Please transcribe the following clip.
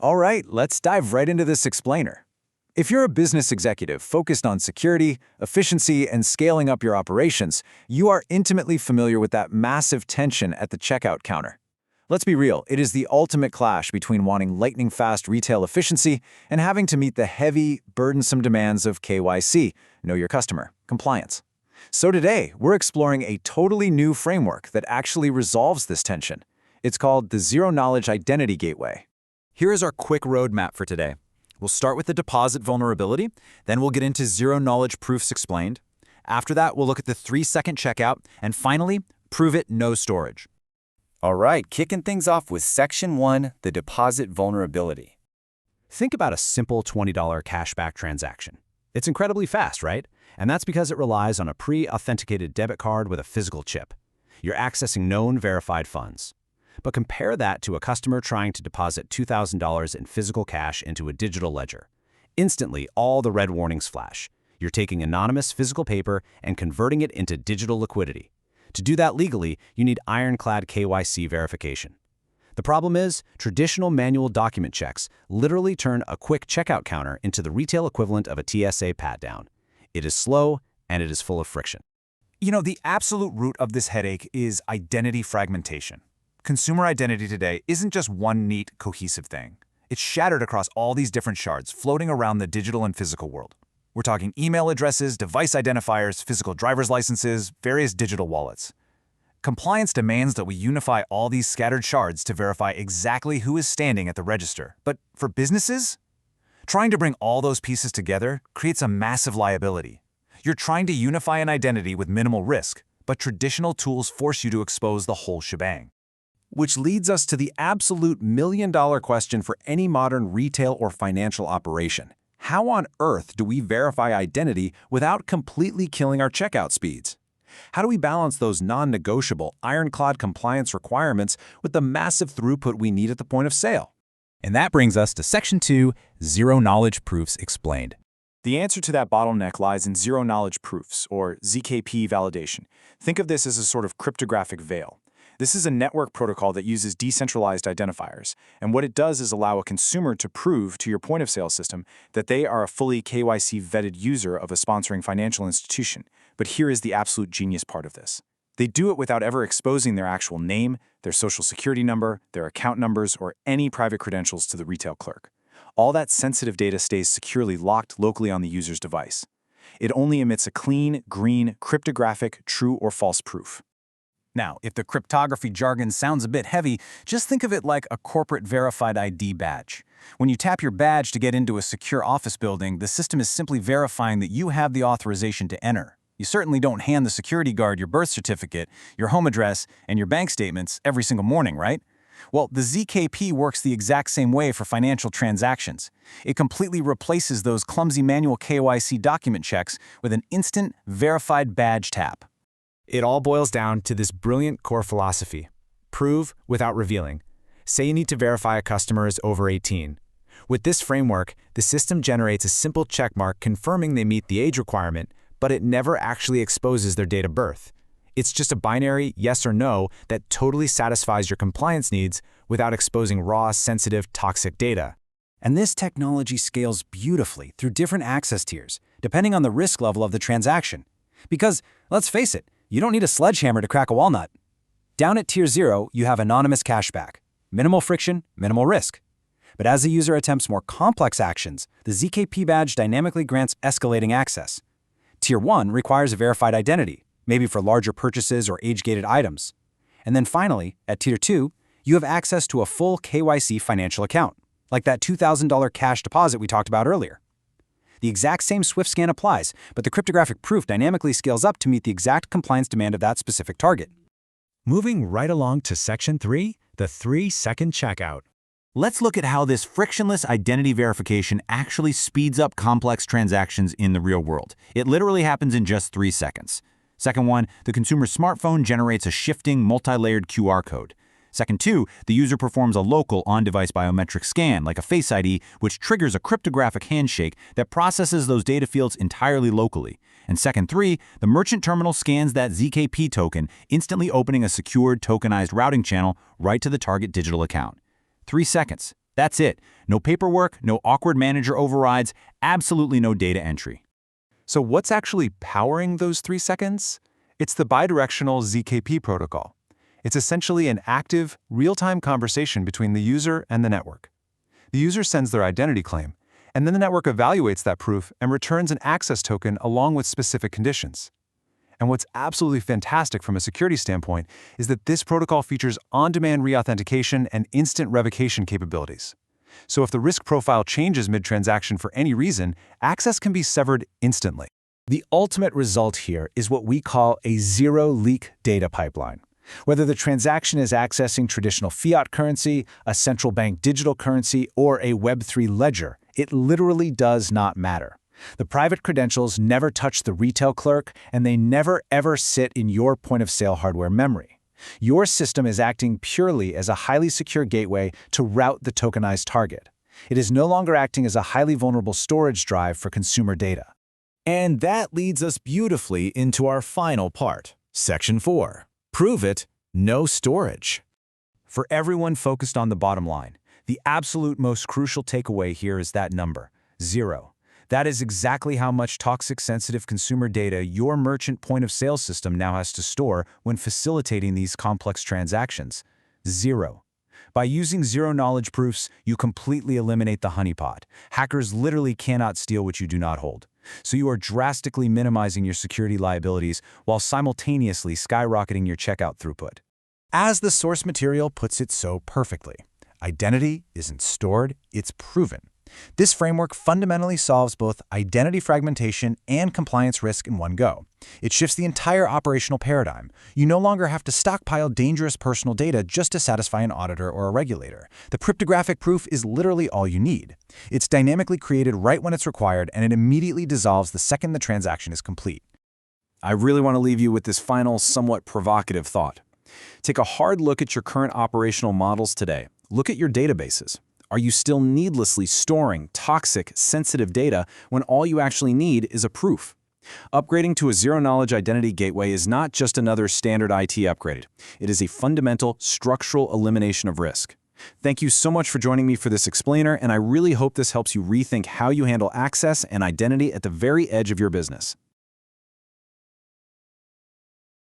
All right, let's dive right into this explainer. If you're a business executive focused on security, efficiency, and scaling up your operations, you are intimately familiar with that massive tension at the checkout counter. Let's be real, it is the ultimate clash between wanting lightning-fast retail efficiency and having to meet the heavy, burdensome demands of KYC, Know Your Customer, compliance. So today, we're exploring a totally new framework that actually resolves this tension. It's called the Zero-Knowledge Identity Gateway. Here is our quick roadmap for today. We'll start with the deposit vulnerability, then we'll get into zero-knowledge proofs explained. After that, we'll look at the 3-second checkout, and finally, prove it no storage. All right, kicking things off with Section 1, the deposit vulnerability. Think about a simple $20 cashback transaction. It's incredibly fast, right? And that's because it relies on a pre-authenticated debit card with a physical chip. You're accessing known verified funds. But compare that to a customer trying to deposit $2,000 in physical cash into a digital ledger. Instantly, all the red warnings flash. You're taking anonymous physical paper and converting it into digital liquidity. To do that legally, you need ironclad KYC verification. The problem is, traditional manual document checks literally turn a quick checkout counter into the retail equivalent of a TSA pat-down. It is slow, and it is full of friction. You know, the absolute root of this headache is identity fragmentation. Consumer identity today isn't just one neat, cohesive thing. It's shattered across all these different shards floating around the digital and physical world. We're talking email addresses, device identifiers, physical driver's licenses, various digital wallets. Compliance demands that we unify all these scattered shards to verify exactly who is standing at the register. But for businesses, trying to bring all those pieces together creates a massive liability. You're trying to unify an identity with minimal risk, but traditional tools force you to expose the whole shebang. Which leads us to the absolute million-dollar question for any modern retail or financial operation. How on earth do we verify identity without completely killing our checkout speeds? How do we balance those non-negotiable, ironclad compliance requirements with the massive throughput we need at the point of sale? And that brings us to Section 2, Zero-Knowledge Proofs Explained. The answer to that bottleneck lies in zero-knowledge proofs, or ZKP validation. Think of this as a sort of cryptographic veil. This is a network protocol that uses decentralized identifiers, and what it does is allow a consumer to prove to your point-of-sale system that they are a fully KYC-vetted user of a sponsoring financial institution. But here is the absolute genius part of this. They do it without ever exposing their actual name, their social security number, their account numbers, or any private credentials to the retail clerk. All that sensitive data stays securely locked locally on the user's device. It only emits a clean, green, cryptographic, true or false proof. Now, if the cryptography jargon sounds a bit heavy, just think of it like a corporate verified ID badge. When you tap your badge to get into a secure office building, the system is simply verifying that you have the authorization to enter. You certainly don't hand the security guard your birth certificate, your home address, and your bank statements every single morning, right? Well, the ZKP works the exact same way for financial transactions. It completely replaces those clumsy manual KYC document checks with an instant, verified badge tap. It all boils down to this brilliant core philosophy. Prove without revealing. Say you need to verify a customer is over 18. With this framework, the system generates a simple checkmark confirming they meet the age requirement, but it never actually exposes their date of birth. It's just a binary yes or no that totally satisfies your compliance needs without exposing raw, sensitive, toxic data. And this technology scales beautifully through different access tiers, depending on the risk level of the transaction. Because, let's face it, you don't need a sledgehammer to crack a walnut. Down at Tier 0, you have anonymous cashback. Minimal friction, minimal risk. But as the user attempts more complex actions, the ZKP badge dynamically grants escalating access. Tier 1 requires a verified identity, maybe for larger purchases or age-gated items. And then finally, at Tier 2, you have access to a full KYC financial account, like that $2,000 cash deposit we talked about earlier. The exact same Swift scan applies, but the cryptographic proof dynamically scales up to meet the exact compliance demand of that specific target. Moving right along to Section 3, the 3-second checkout. Let's look at how this frictionless identity verification actually speeds up complex transactions in the real world. It literally happens in just 3 seconds. Second one, the consumer's smartphone generates a shifting, multi-layered QR code. Second two, the user performs a local on-device biometric scan, like a Face ID, which triggers a cryptographic handshake that processes those data fields entirely locally. And second three, the merchant terminal scans that ZKP token, instantly opening a secured, tokenized routing channel right to the target digital account. 3 seconds. That's it. No paperwork, no awkward manager overrides, absolutely no data entry. So what's actually powering those 3 seconds? It's the bidirectional ZKP protocol. It's essentially an active, real-time conversation between the user and the network. The user sends their identity claim, and then the network evaluates that proof and returns an access token along with specific conditions. And what's absolutely fantastic from a security standpoint is that this protocol features on-demand reauthentication and instant revocation capabilities. So if the risk profile changes mid-transaction for any reason, access can be severed instantly. The ultimate result here is what we call a zero-leak data pipeline. Whether the transaction is accessing traditional fiat currency, a central bank digital currency, or a Web3 ledger, it literally does not matter. The private credentials never touch the retail clerk, and they never ever sit in your point-of-sale hardware memory. Your system is acting purely as a highly secure gateway to route the tokenized target. It is no longer acting as a highly vulnerable storage drive for consumer data. And that leads us beautifully into our final part, Section 4. Prove it, no storage. For everyone focused on the bottom line, the absolute most crucial takeaway here is that number, 0. That is exactly how much toxic sensitive consumer data your merchant point-of-sale system now has to store when facilitating these complex transactions. 0. By using zero-knowledge proofs, you completely eliminate the honeypot. Hackers literally cannot steal what you do not hold. So you are drastically minimizing your security liabilities while simultaneously skyrocketing your checkout throughput. As the source material puts it so perfectly, identity isn't stored, it's proven. This framework fundamentally solves both identity fragmentation and compliance risk in one go. It shifts the entire operational paradigm. You no longer have to stockpile dangerous personal data just to satisfy an auditor or a regulator. The cryptographic proof is literally all you need. It's dynamically created right when it's required, and it immediately dissolves the second the transaction is complete. I really want to leave you with this final, somewhat provocative thought. Take a hard look at your current operational models today. Look at your databases. Are you still needlessly storing toxic, sensitive data when all you actually need is a proof? Upgrading to a zero-knowledge identity gateway is not just another standard IT upgrade. It is a fundamental, structural elimination of risk. Thank you so much for joining me for this explainer, and I really hope this helps you rethink how you handle access and identity at the very edge of your business.